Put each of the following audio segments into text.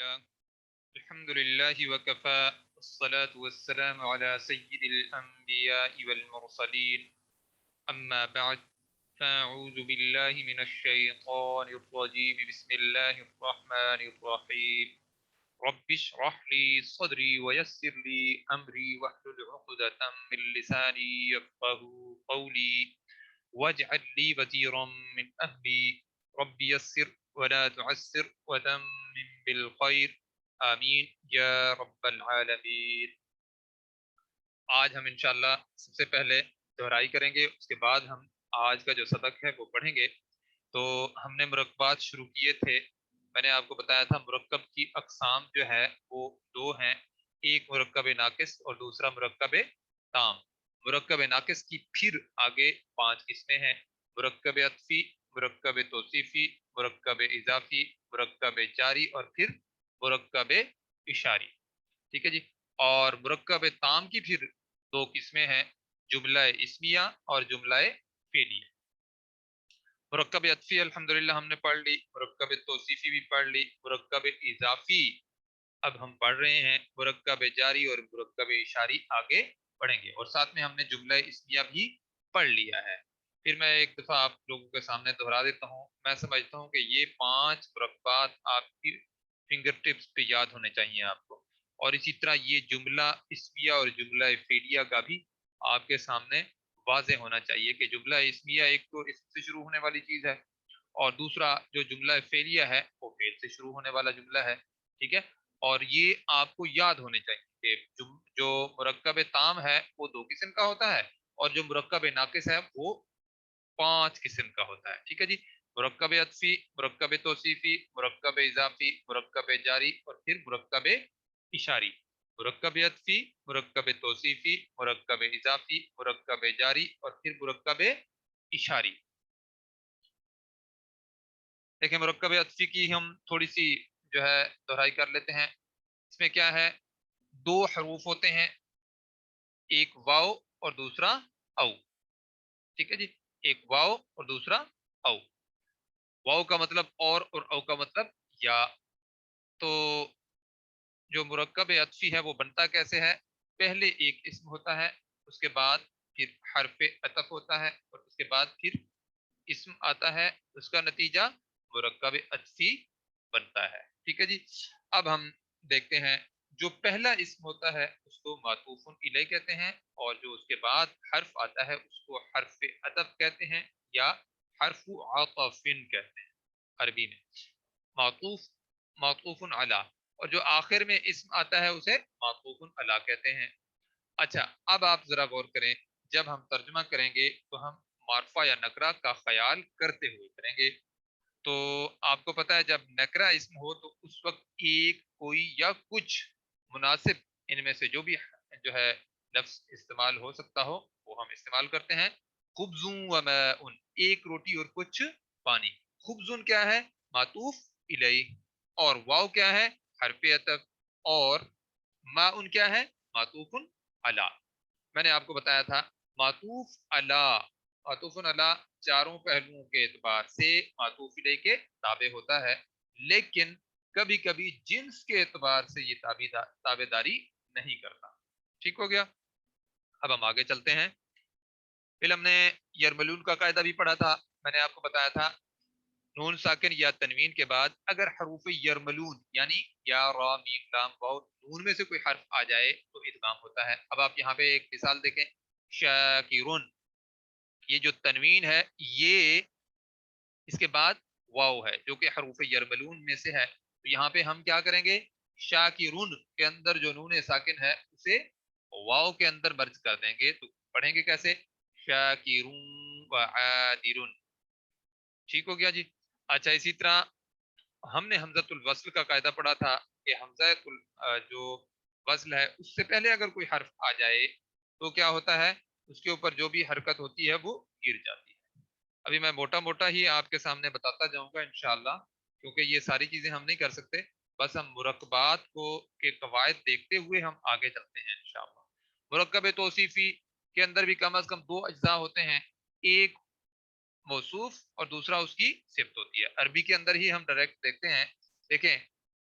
الله الحمد لله وكفى الصلاة والسلام على سيد الأنبياء والمرسلين أما بعد فأعوذ بالله من الشيطان الرجيم بسم الله الرحمن الرحيم رب اشرح لي صدري ويسر لي أمري واحلل عقدة من لساني يفقهوا قولي واجعل لي وزيرا من أهلي رب يسر ولا تعسر وتمم بالخير آمین یا رب العالمین۔ آج ہم انشاءاللہ سب سے پہلے دہرائی کریں گے، اس کے بعد ہم آج کا جو سبق ہے وہ پڑھیں گے۔ تو ہم نے مرکبات شروع کیے تھے، میں نے آپ کو بتایا تھا مرکب کی اقسام جو ہے وہ دو ہیں، ایک مرکب ناقص اور دوسرا مرکب تام۔ مرکب ناقص کی پھر آگے 5 قسمیں ہیں: مرکب عطفی، مرکب توصیفی، مرکب اضافی، مرکب جاری اور پھر مرکب اشاری۔ ٹھیک ہے جی۔ اور مرکب تام کی پھر 2 قسمیں ہیں: جملہ اسمیہ اور جملہ فعلیہ۔ مرکب عطفی الحمدللہ ہم نے پڑھ لی، مرکب توصیفی بھی پڑھ لی، مرکب اضافی اب ہم پڑھ رہے ہیں، مرکب جاری اور مرکب اشاری آگے پڑھیں گے، اور ساتھ میں ہم نے جملہ اسمیہ بھی پڑھ لیا ہے۔ پھر میں ایک دفعہ آپ لوگوں کے سامنے دہرا دیتا ہوں، میں سمجھتا ہوں کہ یہ 5 مرکبات آپ کی فنگر ٹپس پہ یاد ہونے چاہیے آپ کو، اور اسی طرح یہ جملہ اسمیہ اور جملہ فعلیہ کا بھی آپ کے سامنے واضح ہونا چاہیے کہ جملہ اسمیہ ایک تو اسم سے شروع ہونے والی چیز ہے، اور دوسرا جو جملہ فعلیہ ہے وہ فعل سے شروع ہونے والا جملہ ہے۔ ٹھیک ہے، اور یہ آپ کو یاد ہونے چاہیے کہ جو مرکب تام ہے وہ 2 قسم کا ہوتا ہے، اور جو مرکب ناقص ہے وہ 5 قسم کا ہوتا ہے۔ ٹھیک ہے جی۔ مرکب عطفی، مرکب توصیفی، مرکب اضافی، مرکب جاری اور پھر مرکب اشاری۔ مرکب عطفی، مرکب توصیفی، مرکب اضافی، مرکب جاری اور پھر مرکب اشاری۔ دیکھیں مرکب عطفی کی ہم تھوڑی سی جو ہے دہرائی کر لیتے ہیں۔ اس میں کیا ہے، 2 حروف ہوتے ہیں، ایک واو اور دوسرا او۔ ٹھیک ہے جی، ایک واو اور دوسرا او۔ واو کا مطلب اور او کا مطلب یا۔ تو جو مرکب عطفی ہے وہ بنتا کیسے ہے، پہلے ایک اسم ہوتا ہے، اس کے بعد پھر حرف عطف ہوتا ہے، اور اس کے بعد پھر اسم آتا ہے، اس کا نتیجہ مرکب عطفی بنتا ہے۔ ٹھیک ہے جی۔ اب ہم دیکھتے ہیں، جو پہلا اسم ہوتا ہے اس کو معطوف الیہ کہتے ہیں، اور جو اس کے بعد حرف آتا ہے اس کو حرف عطف کہتے ہیں یا حرف عطف کہتے ہیں عربی میں، معطوف، معطوف علی، اور جو آخر میں اسم آتا ہے اسے معطوف علی کہتے ہیں۔ اچھا، اب آپ ذرا غور کریں، جب ہم ترجمہ کریں گے تو ہم معرفہ یا نکرہ کا خیال کرتے ہوئے کریں گے۔ تو آپ کو پتا ہے جب نکرہ اسم ہو تو اس وقت ایک، کوئی یا کچھ مناسب ان میں سے جو بھی جو ہے لفظ استعمال ہو سکتا ہو وہ ہم استعمال کرتے ہیں۔ خبز و ماء، ایک روٹی اور کچھ پانی۔ خبز کیا ہے، معطوف الیہ، اور واو کیا ہے، حرف عطف، اور ماء کیا ہے، معطوف علی۔ میں نے آپ کو بتایا تھا معطوف علی، معطوف علی چاروں پہلوؤں کے اعتبار سے معطوف الیہ کے تابع ہوتا ہے، لیکن کبھی کبھی جنس کے اعتبار سے یہ تابع داری نہیں کرتا۔ ٹھیک ہو گیا، اب ہم آگے چلتے ہیں۔ پھر ہم نے یرملون کا قاعدہ بھی پڑھا تھا، میں نے آپ کو بتایا تھا نون ساکن یا تنوین کے بعد اگر حروف یرملون یعنی یا را میم لام واو نون میں سے کوئی حرف آ جائے تو ادغام ہوتا ہے۔ اب آپ یہاں پہ ایک مثال دیکھیں، شاکرون، یہ جو تنوین ہے یہ اس کے بعد واو ہے جو کہ حروف یرملون میں سے ہے، تو یہاں پہ ہم کیا کریں گے، شاکرون کے اندر جو نون ساکن ہے اسے واو کے اندر مرج کر دیں گے، تو پڑھیں گے کیسے، شاکرون و عادرون۔ ٹھیک ہو گیا جی۔ اچھا، اسی طرح ہم نے حمزۃ الوصل کا قاعدہ پڑھا تھا کہ حمزہ جو وصل ہے اس سے پہلے اگر کوئی حرف آ جائے تو کیا ہوتا ہے، اس کے اوپر جو بھی حرکت ہوتی ہے وہ گر جاتی ہے۔ ابھی میں موٹا موٹا ہی آپ کے سامنے بتاتا جاؤں گا انشاءاللہ، کیونکہ یہ ساری چیزیں ہم نہیں کر سکتے، بس ہم مرکبات کو کے قواعد دیکھتے ہوئے ہم آگے چلتے ہیں انشاءاللہ۔ مرکب توصیفی کے اندر بھی کم از کم 2 اجزاء ہوتے ہیں، ایک موصوف اور دوسرا اس کی صفت ہوتی ہے۔ عربی کے اندر ہی ہم ڈائریکٹ دیکھتے ہیں، دیکھیں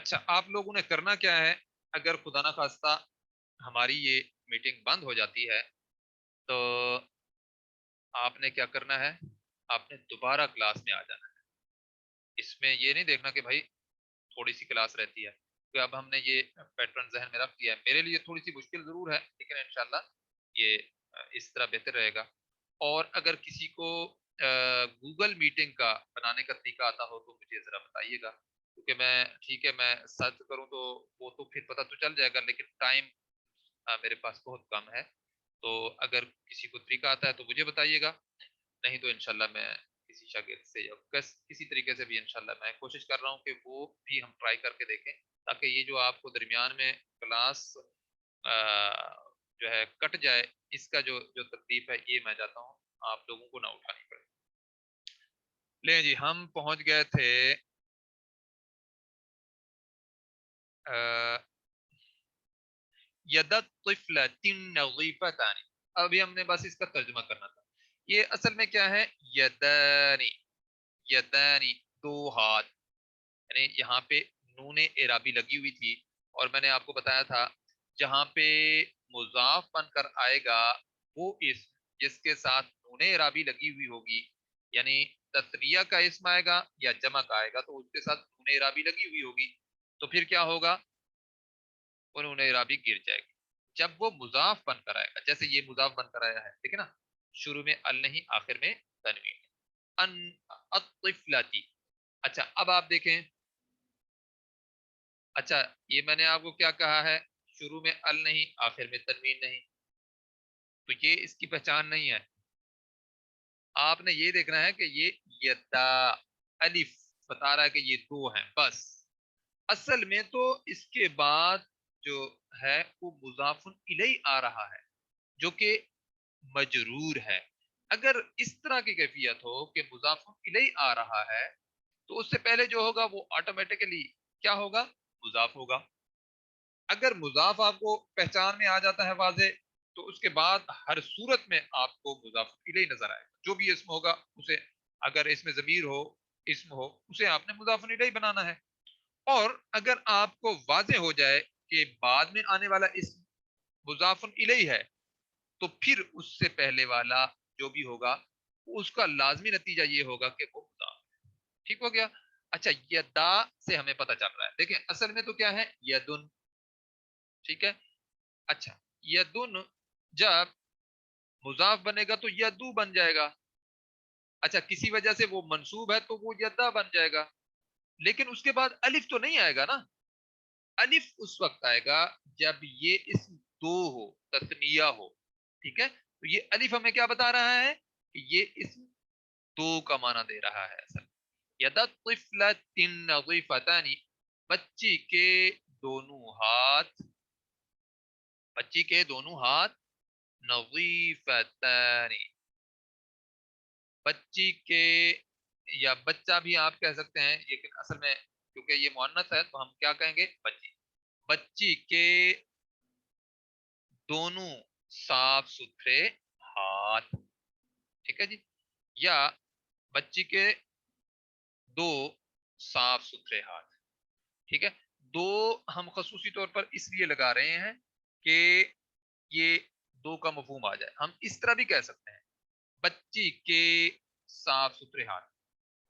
اچھا آپ لوگوں نے کرنا کیا ہے، اگر خدا نہ خواستہ ہماری یہ میٹنگ بند ہو جاتی ہے تو آپ نے کیا کرنا ہے، آپ نے دوبارہ کلاس میں آ جانا ہے۔ اس میں یہ نہیں دیکھنا کہ بھائی تھوڑی سی کلاس رہتی ہے، تو اب ہم نے یہ پیٹرن ذہن میں رکھ دیا ہے۔ میرے لیے تھوڑی سی مشکل ضرور ہے لیکن انشاءاللہ یہ اس طرح بہتر رہے گا۔ اور اگر کسی کو گوگل میٹنگ کا بنانے کا طریقہ آتا ہو تو مجھے ذرا بتائیے گا، کیونکہ میں ٹھیک ہے میں سرچ کروں تو وہ تو پھر پتہ تو چل جائے گا، لیکن ٹائم میرے پاس بہت کم ہے۔ تو اگر کسی کو طریقہ آتا ہے تو مجھے بتائیے گا، نہیں تو انشاءاللہ میں کسی شاگرد سے یا کسی طریقے سے بھی انشاءاللہ میں کوشش کر رہا ہوں کہ وہ بھی ہم ٹرائی کر کے دیکھیں، تاکہ یہ جو آپ کو درمیان میں کلاس جو ہے کٹ جائے، اس کا جو تکلیف ہے یہ میں چاہتا ہوں آپ لوگوں کو نہ اٹھانی پڑے۔ لیں جی ہم پہنچ گئے تھے ید الطفلة نظیفتان، ابھی ہم نے بس اس کا ترجمہ کرنا تھا۔ یہ اصل میں کیا ہے، یدانی، یدانی دو ہاتھ، یعنی یہاں پہ نون اعرابی لگی ہوئی تھی، اور میں نے آپ کو بتایا تھا جہاں پہ مضاف بن کر آئے گا وہ اسم جس کے ساتھ نون اعرابی لگی ہوئی ہوگی، یعنی تثنیہ کا اسم آئے گا یا جمع کا آئے گا تو اس کے ساتھ نون اعرابی لگی ہوئی ہوگی، تو پھر کیا ہوگا، وہ نون اعرابی گر جائے گی۔ جب وہ مضاف بن کر آئے گا، جیسے یہ مضاف بن کر آیا ہے، ٹھیک ہے نا، شروع میں ال نہیں آخر میں تنوین، ان الطفلتی۔ اچھا اب آپ دیکھیں، اچھا یہ میں نے آپ کو کیا کہا ہے، شروع میں ال نہیں آخر میں تنوین نہیں، تو یہ اس کی پہچان نہیں ہے۔ آپ نے یہ دیکھنا ہے کہ یہ یدا الف بتا رہا ہے کہ یہ دو ہیں بس، اصل میں تو اس کے بعد جو ہے وہ مضاف الیہ آ رہا ہے جو کہ مجرور ہے۔ اگر اس طرح کی کیفیت ہو کہ مضاف الیہ آ رہا ہے تو اس سے پہلے جو ہوگا وہ آٹومیٹیکلی کیا ہوگا، مضاف ہوگا۔ اگر مضاف آپ کو پہچان میں آ جاتا ہے واضح، تو اس کے بعد ہر صورت میں آپ کو مضاف الیہ نظر آئے گا، جو بھی اسم ہوگا اسے، اگر اس میں ضمیر ہو اسم ہو اسے آپ نے مضاف الیہ بنانا ہے۔ اور اگر آپ کو واضح ہو جائے کہ بعد میں آنے والا اسم مضاف الیہ ہے تو پھر اس سے پہلے والا جو بھی ہوگا اس کا لازمی نتیجہ یہ ہوگا کہ وہ مضاف ہے۔ ٹھیک ہو گیا؟ اچھا یدا سے ہمیں پتہ چل رہا ہے، دیکھیں اصل میں تو کیا ہے، یدن، ٹھیک ہے۔ اچھا یدن جب مضاف بنے گا تو یدو بن جائے گا، اچھا کسی وجہ سے وہ منصوب ہے تو وہ یدا بن جائے گا، لیکن اس کے بعد الف تو نہیں آئے گا نا، الف اس وقت آئے گا جب یہ اسم دو ہو، تثنیہ ہو، ٹھیک ہے، تو یہ الف ہمیں کیا بتا رہا ہے کہ یہ اسم دو کا معنی دے رہا ہے اصل۔ یدا طفلۃ نظیفتان، بچی کے دونوں ہاتھ، بچی کے دونوں ہاتھ، نظیفتان، بچی کے، یا بچہ بھی آپ کہہ سکتے ہیں لیکن اصل میں کیونکہ یہ مؤنث ہے تو ہم کیا کہیں گے، بچی، بچی کے دونوں صاف ستھرے ہاتھ، ٹھیک ہے جی، یا بچی کے دو صاف ستھرے ہاتھ، ٹھیک ہے۔ دو ہم خصوصی طور پر اس لیے لگا رہے ہیں کہ یہ دو کا مفہوم آ جائے، ہم اس طرح بھی کہہ سکتے ہیں بچی کے صاف ستھرے ہاتھ۔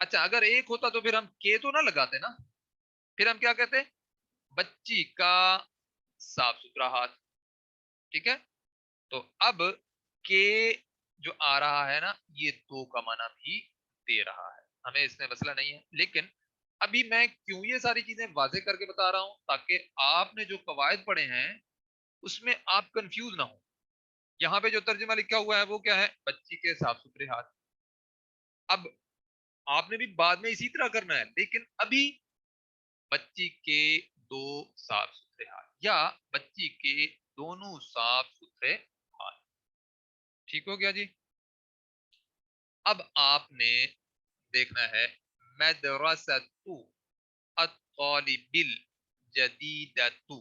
اچھا اگر ایک ہوتا تو پھر ہم کے تو نہ لگاتے نا، پھر ہم کیا کہتے، بچی کا صاف ستھرا ہاتھ، ٹھیک ہے۔ تو اب کے جو آ رہا ہے نا یہ دو کا معنی بھی دے رہا ہے، ہمیں اس میں مسئلہ نہیں ہے، لیکن ابھی میں کیوں یہ ساری چیزیں واضح کر کے بتا رہا ہوں تاکہ آپ نے جو قواعد پڑھے ہیں اس میں آپ کنفیوز نہ ہو۔ یہاں پہ جو ترجمہ لکھا ہوا ہے وہ کیا ہے، بچی کے صاف ستھرے ہاتھ، اب آپ نے بھی بعد میں اسی طرح کرنا ہے، لیکن ابھی بچی کے دو صاف ستھرے ہاتھ یا بچی کے دونوں صاف ستھرے ہاتھ، ٹھیک ہو گیا جی۔ اب آپ نے دیکھنا ہے مدرسۃ الطالب الجدیدۃ،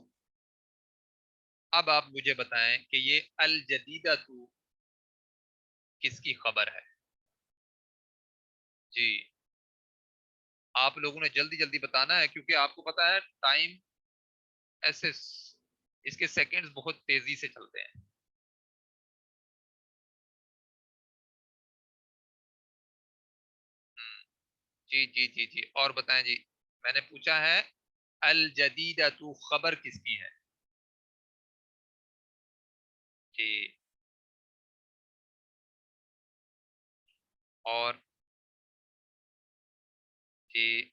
اب آپ مجھے بتائیں کہ یہ الجدیدۃ کس کی خبر ہے جی، آپ لوگوں نے جلدی جلدی بتانا ہے، کیونکہ آپ کو پتا ہے ٹائم ایسے اس کے سیکنڈز بہت تیزی سے چلتے ہیں. جی جی جی جی، اور بتائیں جی. میں نے پوچھا ہے الجدیدہ تو خبر کس کی ہے؟ جی. اور جی.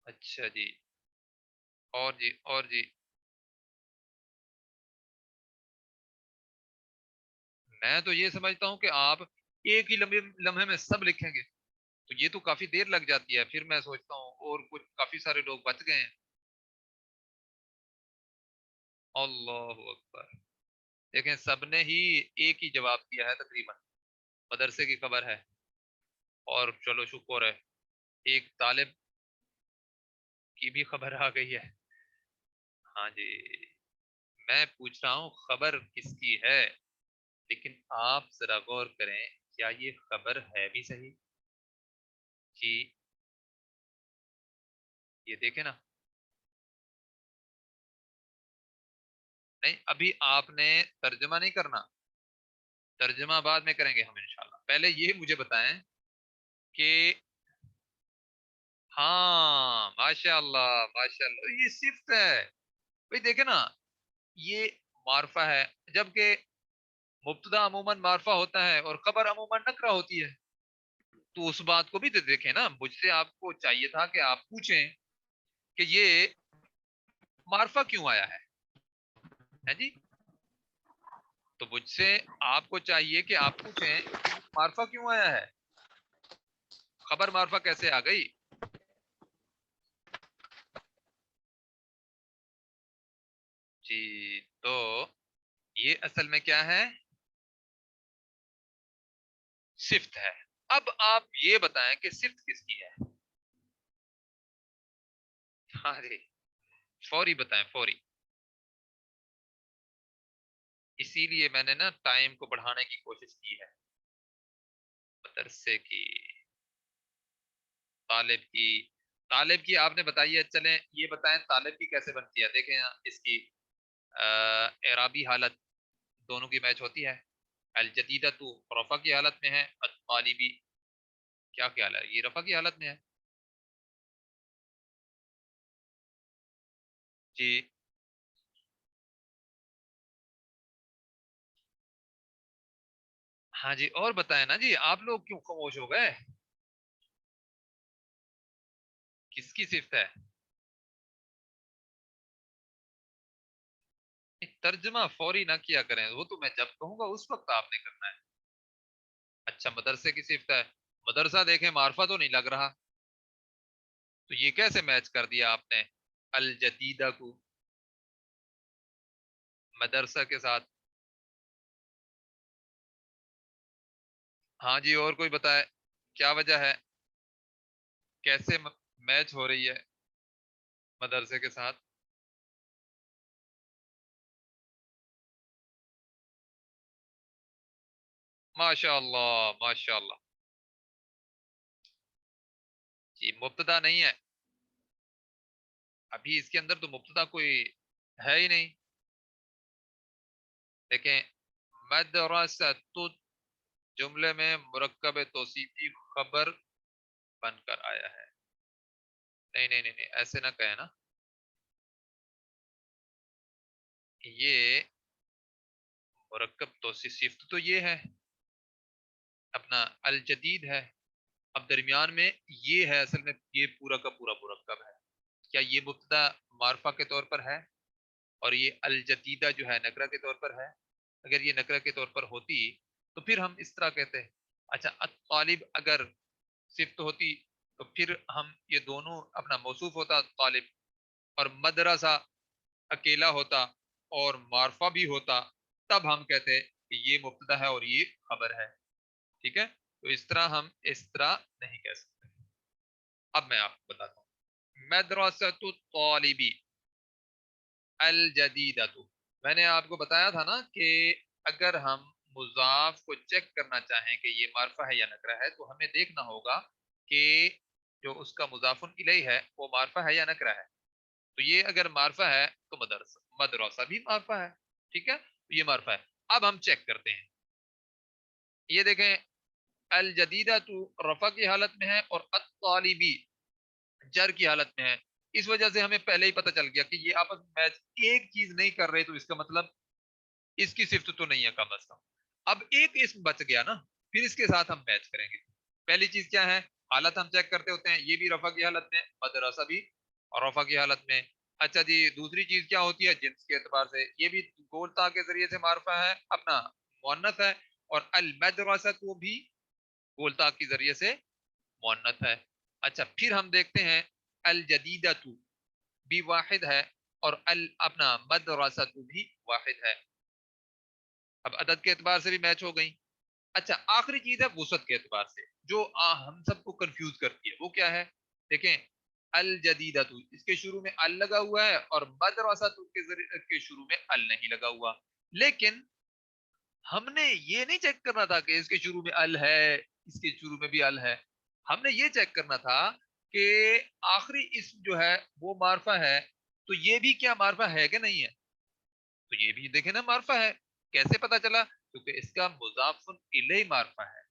اچھا جی. اور جی. اور جی. میں تو یہ سمجھتا ہوں کہ آپ ایک ہی لمحے میں سب لکھیں گے تو یہ تو کافی دیر لگ جاتی ہے. پھر میں سوچتا ہوں اور کچھ کافی سارے لوگ بچ گئے ہیں. اللہ اکبر. دیکھیں سب نے ہی ایک ہی جواب دیا ہے تقریباً. مدرسے کی خبر ہے. اور چلو شکر ہے ایک طالب کی بھی خبر آ گئی ہے. ہاں جی. میں پوچھ رہا ہوں خبر کس کی ہے، لیکن آپ ذرا غور کریں کیا یہ خبر ہے بھی صحیح؟ جی. یہ دیکھیں نا. نہیں ابھی آپ نے ترجمہ نہیں کرنا، ترجمہ بعد میں کریں گے ہم انشاءاللہ. پہلے یہ مجھے بتائیں کہ ہاں ماشاء اللہ ماشاء اللہ یہ صفت ہے. بھئی دیکھیں نا یہ معرفہ ہے، جبکہ مبتدا عموماً معرفہ ہوتا ہے اور خبر عموماً نکرہ ہوتی ہے. تو اس بات کو بھی تو دیکھیں نا. مجھ سے آپ کو چاہیے تھا کہ آپ پوچھیں کہ یہ معرفہ کیوں آیا ہے جی. تو مجھ سے آپ کو چاہیے کہ آپ پوچھیں کہ یہ معرفہ کیوں آیا ہے، خبر معرفہ کیسے آ گئی. جی. تو یہ اصل میں کیا ہے؟ صفت ہے. اب آپ یہ بتائیں کہ صفت کس کی ہے. ہاں جی. فوری بتائیں فوری. اسی لیے میں نے نا ٹائم کو بڑھانے کی کوشش کی ہے. مدرسے کی، طالب کی. طالب کی آپ نے بتائی ہے. چلیں یہ بتائیں طالب کی کیسے بنتی ہے. دیکھیں اس کی اعرابی حالت دونوں کی میچ ہوتی ہے. الجدیدہ تو رفع کی حالت میں ہے، الطالبی کیا خیال ہے یہ رفع کی حالت میں ہے. جی. ہاں جی. اور بتائیں نا جی آپ لوگ کیوں خاموش ہو گئے. کس کی صفت ہے؟ ترجمہ فوری نہ کیا کریں، وہ تو میں جب کہوں گا اس وقت آپ نے کرنا ہے. اچھا مدرسے کی صفت ہے. مدرسہ دیکھیں معرفہ تو نہیں لگ رہا. تو یہ کیسے میچ کر دیا آپ نے الجدیدہ کو مدرسہ کے ساتھ. ہاں جی. اور کوئی بتائے کیا وجہ ہے، کیسے میچ ہو رہی ہے مدرسے کے ساتھ. ماشاء اللہ ماشاء اللہ. جی مبتدا نہیں ہے. ابھی اس کے اندر تو مبتدا کوئی ہے ہی نہیں. دیکھیں مدرسہ تو جملے میں مرکب توصیفی خبر بن کر آیا ہے. نہیں نہیں نہیں نہیں ایسے نہ کہیں نا. یہ مرکب توصیف صفت تو یہ ہے اپنا الجدید ہے. اب درمیان میں یہ ہے اصل میں یہ پورا کا پورا مرکب ہے. کیا یہ مبتدا معرفہ کے طور پر ہے اور یہ الجدیدہ جو ہے نکرہ کے طور پر ہے؟ اگر یہ نکرہ کے طور پر ہوتی تو پھر ہم اس طرح کہتے ہیں. اچھا الطالب اگر صفت ہوتی تو پھر ہم یہ دونوں اپنا موصوف ہوتا طالب، اور مدرسہ اکیلا ہوتا اور معرفہ بھی ہوتا، تب ہم کہتے کہ یہ مبتدا ہے اور یہ خبر ہے. ٹھیک ہے. تو اس طرح ہم اس طرح نہیں کہہ سکتے. اب میں آپ کو بتاتا ہوں مدرسہ الطالبی الجدیدہ. میں نے آپ کو بتایا تھا نا کہ اگر ہم مضاف کو چیک کرنا چاہیں کہ یہ معرفہ ہے یا نکرہ ہے تو ہمیں دیکھنا ہوگا کہ جو اس کا مضاف الیہ ہے وہ معرفہ ہے یا نکرہ ہے. تو یہ اگر معرفہ ہے تو مدرسہ بھی معرفہ ہے. ٹھیک ہے, تو یہ معرفہ ہے. اب ہم چیک کرتے ہیں. یہ دیکھیں, الجدیدہ تو رفع کی حالت میں ہے اور الطالبی جر کی حالت میں ہے. اس وجہ سے ہمیں پہلے ہی پتہ چل گیا کہ یہ آپس میں میچ ایک چیز نہیں کر رہے, تو اس کا مطلب اس کی صفت تو نہیں ہے کم از کم. اب ایک اسم بچ گیا نا, پھر اس کے ساتھ ہم میچ کریں گے. پہلی چیز کیا ہے, حالت ہم چیک کرتے ہوتے ہیں, یہ بھی رفع کی حالت میں, مدرسہ بھی رفع کی حالت میں. اچھا جی, دوسری چیز کیا ہوتی ہے جنس کے اعتبار سے, یہ بھی گولتا کے ذریعے سے معرفہ ہے, اپنا مؤنث ہے, اور المدرسہ تو بھی گولتا کے ذریعے سے مؤنث ہے. اچھا, پھر ہم دیکھتے ہیں الجدیدہ تو بھی واحد ہے اور اپنا مدرسہ تو بھی واحد ہے. اب عدد کے اعتبار سے بھی میچ ہو گئی. اچھا, آخری چیز ہے وسعت کے اعتبار سے جو ہم سب کو کنفیوز کرتی ہے, وہ کیا ہے؟ دیکھیں, الجدیدہ تو اس کے شروع میں ال لگا ہوا ہے اور مدرسہ تو کے شروع میں ال نہیں لگا ہوا. لیکن ہم نے یہ نہیں چیک کرنا تھا کہ اس کے شروع میں ال ہے, اس کے شروع میں بھی ال ہے. ہم نے یہ چیک کرنا تھا کہ آخری اسم جو ہے وہ معرفہ ہے, تو یہ بھی کیا معرفہ ہے کہ نہیں ہے؟ تو یہ بھی دیکھیں نا معرفہ ہے. کیسے پتا چلا؟ کیونکہ اس کا مضاف الیہ معرفہ ہے.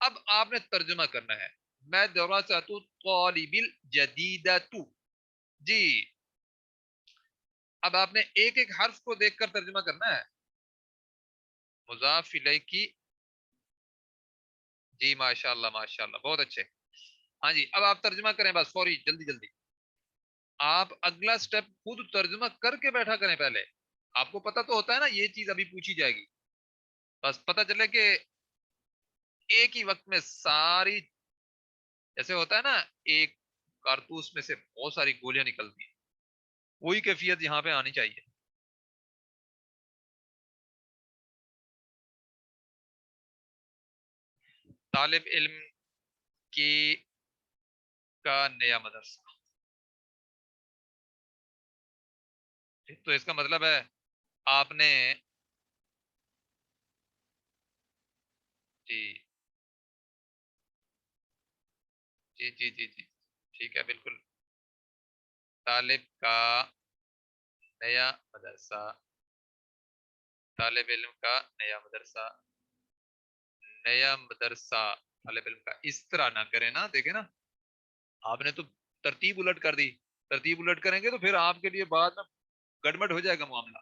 اب آپ نے ترجمہ کرنا ہے, میں دراسۃ طالب الجدیدۃ. جی, اب آپ نے ایک ایک حرف کو دیکھ کر ترجمہ کرنا ہے. مضاف الیہ کی, جی ماشاء اللہ ماشاء اللہ, بہت اچھے. ہاں جی, اب آپ ترجمہ کریں بس فوری, جلدی جلدی. آپ اگلا سٹیپ خود ترجمہ کر کے بیٹھا کریں پہلے. آپ کو پتا تو ہوتا ہے نا یہ چیز ابھی پوچھی جائے گی, بس پتا چلے کہ ایک ہی وقت میں ساری, جیسے ہوتا ہے نا ایک کارتوس میں سے بہت ساری گولیاں نکلتی ہیں, وہی کیفیت یہاں پہ آنی چاہیے. طالب علم کی کا نیا مدرسہ, تو اس کا مطلب ہے آپ نے, جی جی جی جی جی, ٹھیک ہے بالکل. طالب کا نیا مدرسہ, طالب علم کا نیا مدرسہ, نیا مدرسہ طالب علم کا. اس طرح نہ کریں نا, دیکھیں نا, آپ نے تو ترتیب الٹ کر دی. ترتیب الٹ کریں گے تو پھر آپ کے لیے بعد میں گڑبڑ ہو جائے گا معاملہ.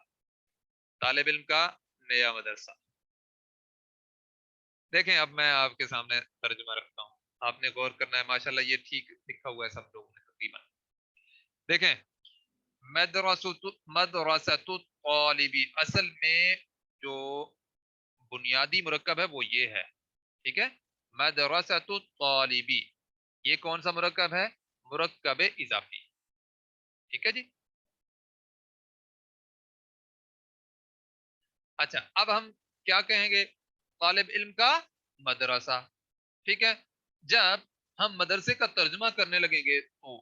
طالب علم کا نیا مدرسہ. دیکھیں, اب میں آپ کے سامنے ترجمہ رکھتا ہوں, آپ نے غور کرنا ہے. ماشاءاللہ یہ ٹھیک لکھا ہوا ہے سب لوگوں نے تقریباً. دیکھیں, مدرسۃ طالبی, اصل میں جو بنیادی مرکب ہے وہ یہ ہے. ٹھیک ہے, مدرسۃ طالبی, یہ کون سا مرکب ہے؟ مرکب اضافی. ٹھیک ہے جی. اچھا, اب ہم کیا کہیں گے؟ طالب علم کا مدرسہ. ٹھیک ہے, جب ہم مدرسے کا ترجمہ کرنے لگیں گے تو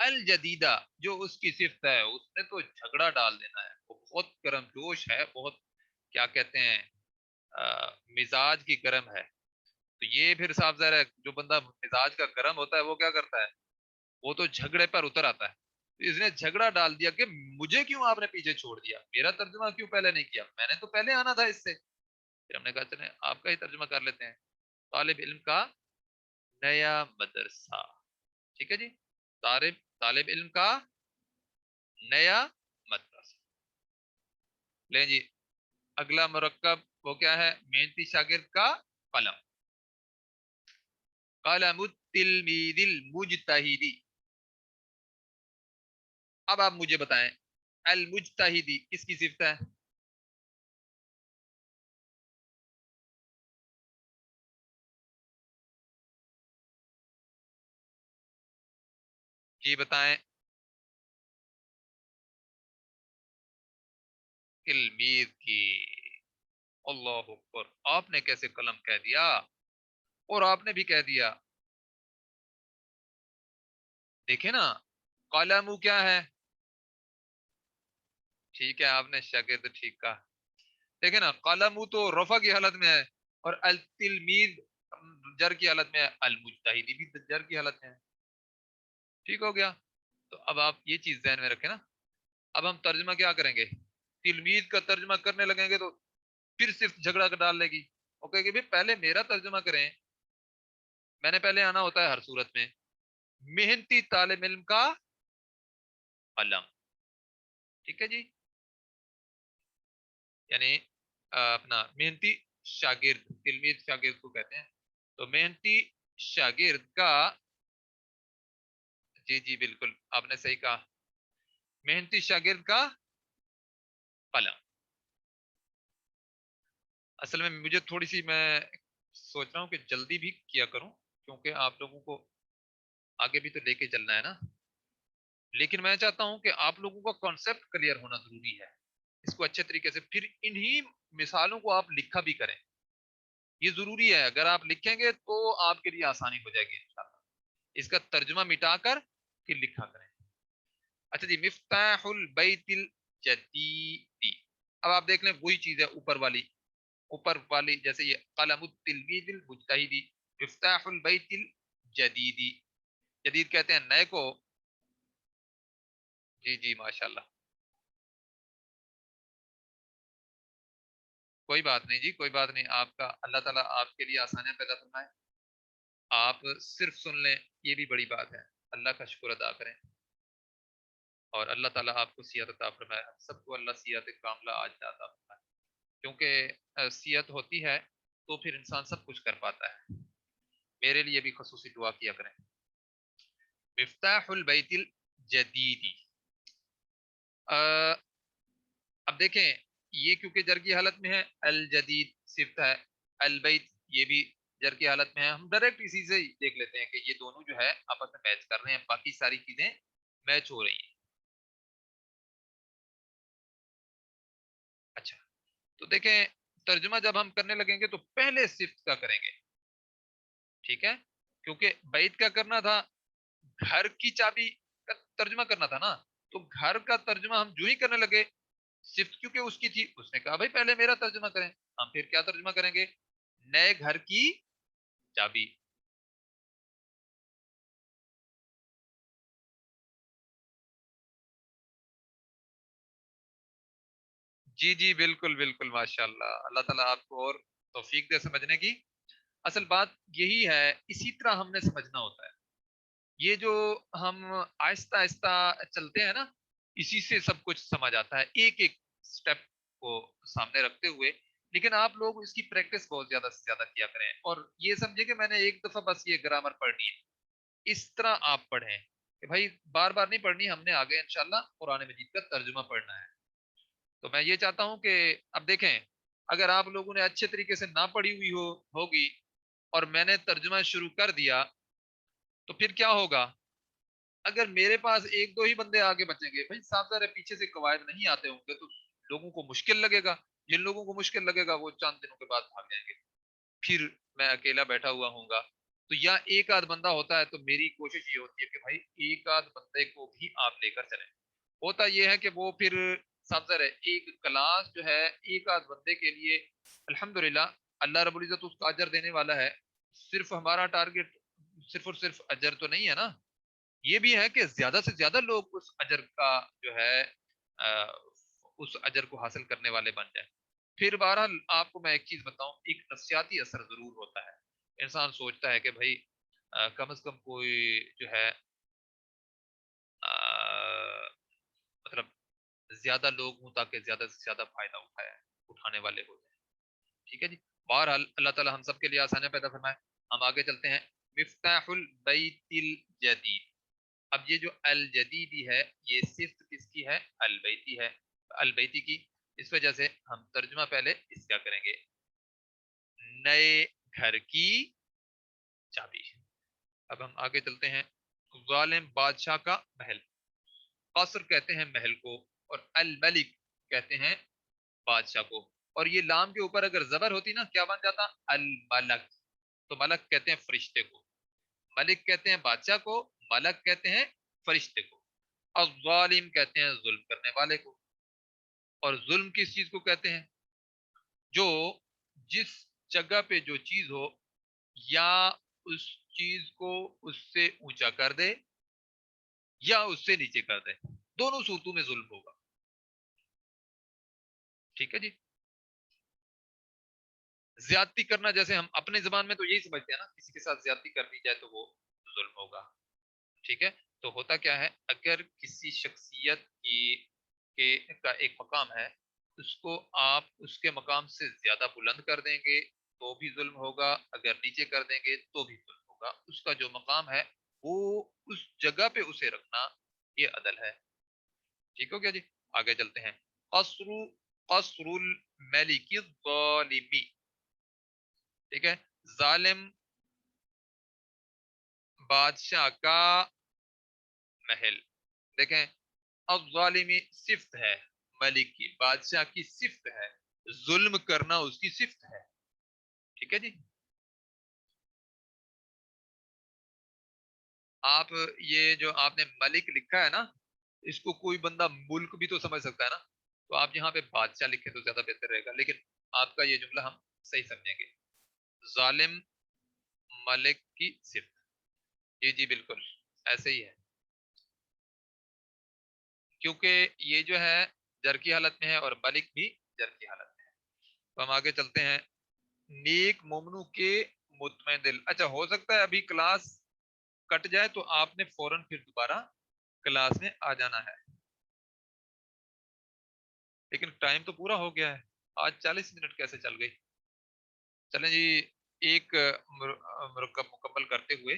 الجدیدہ جو اس کی صفت ہے اس نے تو جھگڑا ڈال دینا ہے. وہ بہت گرم جوش ہے, بہت کیا کہتے ہیں مزاج کی گرم ہے. تو یہ پھر صاف ظاہر ہے جو بندہ مزاج کا گرم ہوتا ہے وہ کیا کرتا ہے, وہ تو جھگڑے پر اتر آتا ہے. تو اس نے جھگڑا ڈال دیا کہ مجھے کیوں آپ نے پیچھے چھوڑ دیا, میرا ترجمہ کیوں پہلے نہیں کیا, میں نے تو پہلے آنا تھا اس سے. پھر ہم نے کہا چلیں آپ کا ہی ترجمہ کر لیتے ہیں, طالب علم کا نیا مدرسہ. ٹھیک ہے جی, طالب علم کا نیا مدرسہ. لیں جی, اگلا مرکب وہ کیا ہے؟ محنتی شاگرد کا قلم. قلم التلميذ المجتہد. اب آپ مجھے بتائیں المجتہدی کس کی صفت ہے؟ جی بتائیں. تلميذ کی. اللہ اکبر, آپ نے کیسے قلم کہہ دیا؟ اور آپ نے بھی کہہ دیا. دیکھیں نا, قلم کیا ہے؟ ٹھیک ہے, آپ نے شاگرد ٹھیک کہا. دیکھیں نا قلم تو رفع کی حالت میں ہے اور التلمید جر کی حالت میں ہے، المجتہدی بھی جر کی حالت میں ہے. ٹھیک ہو گیا. تو اب آپ یہ چیز ذہن میں رکھیں نا. اب ہم ترجمہ کیا کریں گے؟ تلمید کا ترجمہ کرنے لگیں گے تو پھر صرف جھگڑا ڈال لے گی. اوکے کہ پہلے میرا ترجمہ کریں. میں نے پہلے آنا ہوتا ہے ہر صورت میں محنتی طالب علم کا قلم. ٹھیک ہے جی. یعنی اپنا محنتی شاگرد، تلمید شاگرد کو کہتے ہیں. تو محنتی شاگرد کا، جی جی بالکل آپ نے صحیح کہا، محنتی شاگرد کا قلم. اصل میں مجھے تھوڑی سی، میں سوچ رہا ہوں کہ جلدی بھی کیا کروں کیونکہ آپ لوگوں کو آگے بھی تو لے کے چلنا ہے نا. لیکن میں چاہتا ہوں کہ آپ لوگوں کا کانسیپٹ کلیئر ہونا ضروری ہے اس کو اچھے طریقے سے، پھر انہی مثالوں کو آپ لکھا بھی کریں. یہ ضروری ہے، اگر آپ لکھیں گے تو آپ کے لیے آسانی ہو جائے گی انشاءاللہ. اس کا ترجمہ مٹا کر پھر لکھا کریں. اچھا جی، مفتاح البیت الجدید. اب آپ دیکھ لیں وہی چیز ہے اوپر والی جیسے یہ قلم التلمید المجتہدی، مفتاح البیت الجدیدی. جدید کہتے ہیں نئے کو. جی جی ماشاءاللہ. کوئی بات نہیں جی، کوئی بات نہیں. آپ کا اللہ تعالیٰ آپ کے لیے آسانیاں پیدا فرمائے. آپ صرف سن لیں یہ بھی بڑی بات ہے. اللہ کا شکر ادا کریں اور اللہ تعالیٰ آپ کو صحت عطا فرمائے. ہم سب کو اللہ صحت کاملہ عاجلہ عطا فرمائے، کیونکہ صحت ہوتی ہے تو پھر انسان سب کچھ کر پاتا ہے. میرے لیے بھی خصوصی دعا کیا کریں. مفتاح البیت الجدیدی. اب دیکھیں یہ کیونکہ جر کی حالت میں ہے، الجدید صفت ہے، البیت یہ بھی جر کی حالت میں ہے. ہم ڈائریکٹ اسی سے ہی دیکھ لیتے ہیں کہ یہ دونوں جو ہے آپس میں میچ کر رہے ہیں، باقی ساری چیزیں میچ ہو رہی ہیں. اچھا تو دیکھیں ترجمہ جب ہم کرنے لگیں گے تو پہلے صفت کا کریں گے. ٹھیک ہے، کیونکہ بیت کا کرنا تھا، گھر کی چابی کا ترجمہ کرنا تھا نا. تو گھر کا ترجمہ ہم جو ہی کرنے لگے، صفت کیونکہ اس کی تھی، اس نے کہا بھائی پہلے میرا ترجمہ کریں. ہم پھر کیا ترجمہ کریں گے؟ نئے گھر کی چابی. جی جی بالکل بالکل ماشاء اللہ. اللہ تعالیٰ آپ کو اور توفیق دے سمجھنے کی. اصل بات یہی ہے، اسی طرح ہم نے سمجھنا ہوتا ہے. یہ جو ہم آہستہ آہستہ چلتے ہیں نا، اسی سے سب کچھ سمجھ آتا ہے ایک ایک سٹیپ کو سامنے رکھتے ہوئے. لیکن آپ لوگ اس کی پریکٹس بہت زیادہ سے زیادہ کیا کریں اور یہ سمجھیں کہ میں نے ایک دفعہ بس یہ گرامر پڑھنی ہے. اس طرح آپ پڑھیں کہ بھائی بار بار نہیں پڑھنی، ہم نے آگے انشاءاللہ قرآن مجید کا ترجمہ پڑھنا ہے. تو میں یہ چاہتا ہوں کہ اب دیکھیں اگر آپ لوگوں نے اچھے طریقے سے نہ پڑھی ہوئی ہوگی اور میں نے ترجمہ شروع کر دیا تو پھر کیا ہوگا؟ اگر میرے پاس ایک دو ہی بندے آگے بچیں گے، بھائی صاحب ذرا پیچھے سے قواعد نہیں آتے ہوں گے تو لوگوں کو مشکل لگے گا. جن لوگوں کو مشکل لگے گا وہ چند دنوں کے بعد بھاگ جائیں گے. پھر میں اکیلا بیٹھا ہوا ہوں گا. تو یا ایک آدھ بندہ ہوتا ہے تو میری کوشش یہ ہوتی ہے کہ بھائی ایک آدھ بندے کو بھی آپ لے کر چلیں. ہوتا یہ ہے کہ وہ پھر سمجھ رہے ایک کلاس جو ہے ایک آدھ بندے کے لیے الحمدللہ اللہ رب العزت اس کا اجر دینے والا ہے. صرف ہمارا ٹارگٹ صرف اور صرف اجر تو نہیں ہے نا، یہ بھی ہے کہ زیادہ سے زیادہ لوگ اس اجر کا جو ہے اس اجر کو حاصل کرنے والے بن جائیں. پھر بہرحال آپ کو میں ایک چیز بتاؤں، ایک نفسیاتی اثر ضرور ہوتا ہے. انسان سوچتا ہے کہ بھائی کم از کم کوئی جو ہے مطلب زیادہ لوگ ہوں تاکہ زیادہ سے زیادہ فائدہ اٹھانے والے ہو جائیں. ٹھیک ہے جی. بہرحال اللہ تعالی ہم سب کے لیے آسانیاں پیدا فرمائے. ہم آگے چلتے ہیں. مفتاح البیت الجدید. اب یہ جو الجدیدی ہے یہ صفت کس کی ہے؟ البیتی ہے، البیتی کی. اس وجہ سے ہم ترجمہ پہلے اس کا کریں گے، نئے گھر کی چابی. اب ہم آگے چلتے ہیں. ظالم بادشاہ کا محل. قصر کہتے ہیں محل کو اور الملک کہتے ہیں بادشاہ کو. اور یہ لام کے اوپر اگر زبر ہوتی نا کیا بن جاتا؟ الملک. تو ملک کہتے ہیں فرشتے کو، ملک کہتے ہیں بادشاہ کو، ملک کہتے ہیں فرشتے کو. الظالم کہتے ہیں ظلم کرنے والے کو. اور ظلم کس چیز کو کہتے ہیں؟ جس جگہ پہ جو چیز ہو یا اس چیز کو اس سے اونچا کر دے یا اس سے نیچے کر دے، دونوں صورتوں میں ظلم ہوگا. ٹھیک ہے جی. زیادتی کرنا جیسے ہم اپنے زبان میں تو یہی سمجھتے ہیں نا، کسی کے ساتھ زیادتی کر دی جائے تو وہ ظلم ہوگا. ٹھیک ہے. تو ہوتا کیا ہے، اگر کسی شخصیت کا ایک مقام ہے، اس کو آپ اس کے مقام سے زیادہ بلند کر دیں گے تو بھی ظلم ہوگا، اگر نیچے کر دیں گے تو بھی ظلم ہوگا. اس کا جو مقام ہے وہ اس جگہ پہ اسے رکھنا، یہ عدل ہے. ٹھیک ہو گیا جی. آگے چلتے ہیں. قصر قصر الملک الظالمی. ٹھیک ہے. ظالم بادشاہ کا محل. دیکھیں، الظالمی صفت ہے ملک کی، بادشاہ کی صفت ہے، ظلم کرنا اس کی صفت ہے. ٹھیک ہے جی. آپ یہ جو آپ نے ملک لکھا ہے نا، اس کو کوئی بندہ ملک بھی تو سمجھ سکتا ہے نا، تو آپ یہاں پہ بادشاہ لکھے تو زیادہ بہتر رہے گا، لیکن آپ کا یہ جملہ ہم صحیح سمجھیں گے. ظالم ملک کی صفت. جی جی بالکل ایسے ہی ہے، کیونکہ یہ جو ہے جر کی حالت میں ہے اور ملک بھی جر کی حالت میں ہے. تو ہم آگے چلتے ہیں. نیک مومنو کے مطمئن دل. اچھا، ہو سکتا ہے ابھی کلاس کٹ جائے تو آپ نے فوراً پھر دوبارہ کلاس میں آ جانا ہے، لیکن ٹائم تو پورا ہو گیا ہے. آج 40 منٹ کیسے چل گئی. چلیں جی، ایک مرکب مکمل کرتے ہوئے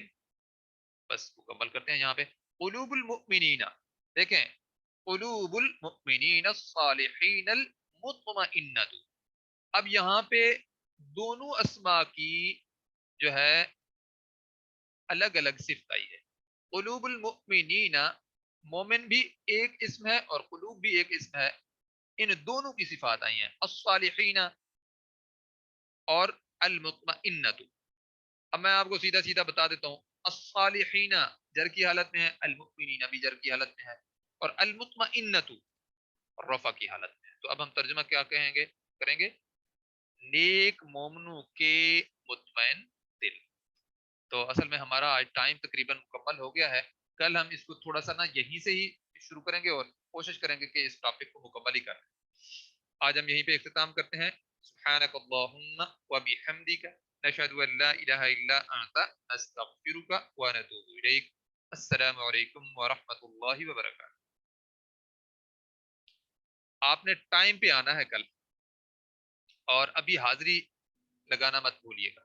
بس مکمل کرتے ہیں یہاں پہ. قلوب المؤمنین. دیکھیں، قلوب المؤمنین الصالحین المطمئنۃ. اب یہاں پہ دونوں اسما کی جو ہے الگ الگ صفت آئی ہے. قلوب المؤمنین، مومن بھی ایک اسم ہے اور قلوب بھی ایک اسم ہے. ان دونوں کی صفات آئی ہیں، الصالحین اور المطمئنۃ. اب میں آپ کو سیدھا سیدھا بتا دیتا ہوں. الصالحین جر کی حالت میں ہے، المؤمنین بھی جر کی حالت میں ہے، اور المطمئنۃ رفع کی حالت میں ہے. تو اب ہم ترجمہ کیا کہیں گے، کریں گے؟ نیک مومنوں کے مطمئن دل. تو اصل میں ہمارا آج ٹائم تقریباً مکمل ہو گیا ہے. کل ہم اس کو تھوڑا سا نا یہیں سے ہی شروع کریں گے اور کوشش کریں گے کہ اس ٹاپک کو مکمل ہی کریں. آج ہم یہیں پہ اختتام کرتے ہیں. سبحانک اللہم و بحمدک نشہد ان لا الہ الا انت نستغفرک و نتوب الیک. السلام علیکم ورحمۃ اللہ وبرکاتہ. آپ نے ٹائم پہ آنا ہے کل، اور ابھی حاضری لگانا مت بھولیے گا.